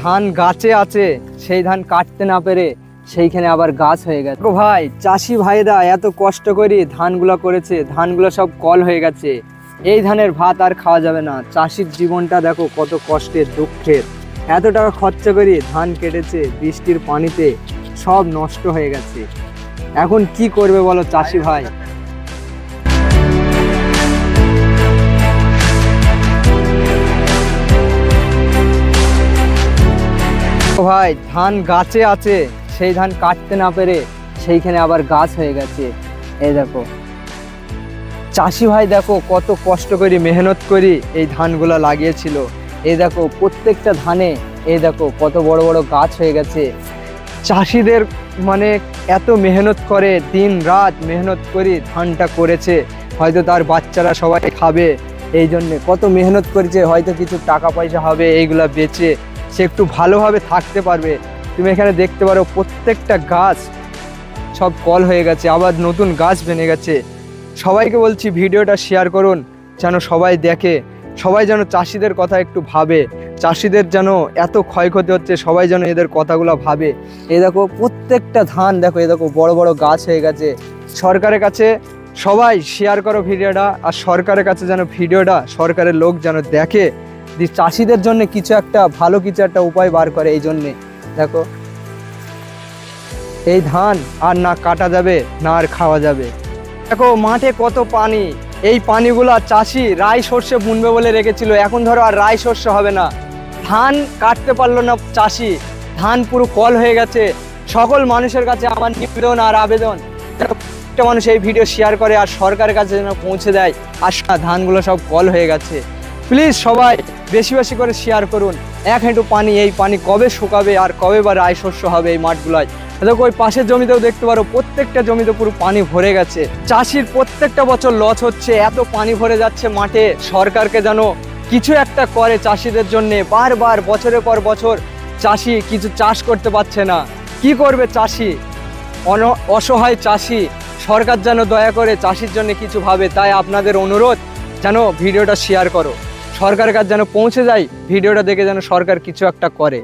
ধান গাছে আছে, সেই ধান কাটতে না পেরে সেইখানে আবার গাছ হয়ে গেছে। ভাই চাষি ভাইরা এত কষ্ট করে ধানগুলো করেছে, ধানগুলো সব কল হয়ে গেছে। এই ধানের ভাত আর খাওয়া যাবে না। চাষির জীবনটা দেখো কত কষ্টের, দুঃখের। এত টাকা খরচা করে ধান কেটেছে, বৃষ্টির পানিতে সব নষ্ট হয়ে গেছে। এখন কি করবে বলো চাষি ভাই? ভাই ধান গাছে আছে, সেই ধান কাটতে না পেরে সেইখানে আবার গাছ হয়ে গেছে। এই দেখো চাষি ভাই, দেখো কত কষ্ট করি, মেহনত করি এই ধানগুলো লাগিয়েছিল। এই দেখো প্রত্যেকটা ধানে এই দেখো কত বড় বড় গাছ হয়ে গেছে। চাষিদের মানে এত মেহনত করে, দিন রাত মেহনত করি ধানটা করেছে। হয়তো তার বাচ্চারা সবাই খাবে, এই জন্যে কত মেহনত করেছে। হয়তো কিছু টাকা পয়সা হবে, এইগুলা বেচে সে একটু ভালোভাবে থাকতে পারবে। তুমি এখানে দেখতে পারো প্রত্যেকটা গাছ সব কল হয়ে গেছে, আবার নতুন গাছ বেনে গেছে। সবাইকে বলছি ভিডিওটা শেয়ার করুন, যেন সবাই দেখে, সবাই যেন চাষিদের কথা একটু ভাবে। চাষিদের যেন এত ক্ষয়ক্ষতি হচ্ছে, সবাই যেন এদের কথাগুলো ভাবে। এই দেখো প্রত্যেকটা ধান দেখো, এই দেখো বড় বড় গাছ হয়ে গেছে। সরকারের কাছে সবাই শেয়ার করো ভিডিওটা, আর সরকারের কাছে যেন ভিডিওটা সরকারের লোক যেন দেখে, যে চাষিদের জন্য কিছু একটা ভালো কিছু একটা উপায় বার করে। এই জন্যে দেখো এই ধান আর না কাটা যাবে, না আর খাওয়া যাবে। দেখো মাঠে কত পানি, এই পানিগুলা চাষি রাই শস্যে বুনবে বলে রেখেছিল। এখন ধরো আর রাই শস্য হবে না, ধান কাটতে পারলো না চাষি, ধান পুরো কল হয়ে গেছে। সকল মানুষের কাছে আমার নিবেদন আর আবেদন, একটা মানুষ এই ভিডিও শেয়ার করে আর সরকারের কাছে যেন পৌঁছে দেয়। আর ধানগুলো সব কল হয়ে গেছে। প্লিজ সবাই বেশি বেশি করে শেয়ার করুন। এক হাঁটু পানি, এই পানি কবে শুকাবে আর কবে বা রাই শস্য হবে এই মাঠগুলায়? দেখো ওই পাশের জমিতেও দেখতে পারো, প্রত্যেকটা জমিতে পুরো পানি ভরে গেছে। চাষির প্রত্যেকটা বছর লস হচ্ছে, এত পানি ভরে যাচ্ছে মাঠে। সরকারকে যেন কিছু একটা করে চাষিদের জন্য। বারবার বছরের পর বছর চাষি কিছু চাষ করতে পারছে না, কি করবে চাষি? অসহায় চাষি। সরকার যেন দয়া করে চাষির জন্য কিছু ভাবে। তাই আপনাদের অনুরোধ, যেন ভিডিওটা শেয়ার করো, সরকারের কাছে যেন পৌঁছে যায়। ভিডিওটা দেখে যেন সরকার কিছু একটা করে।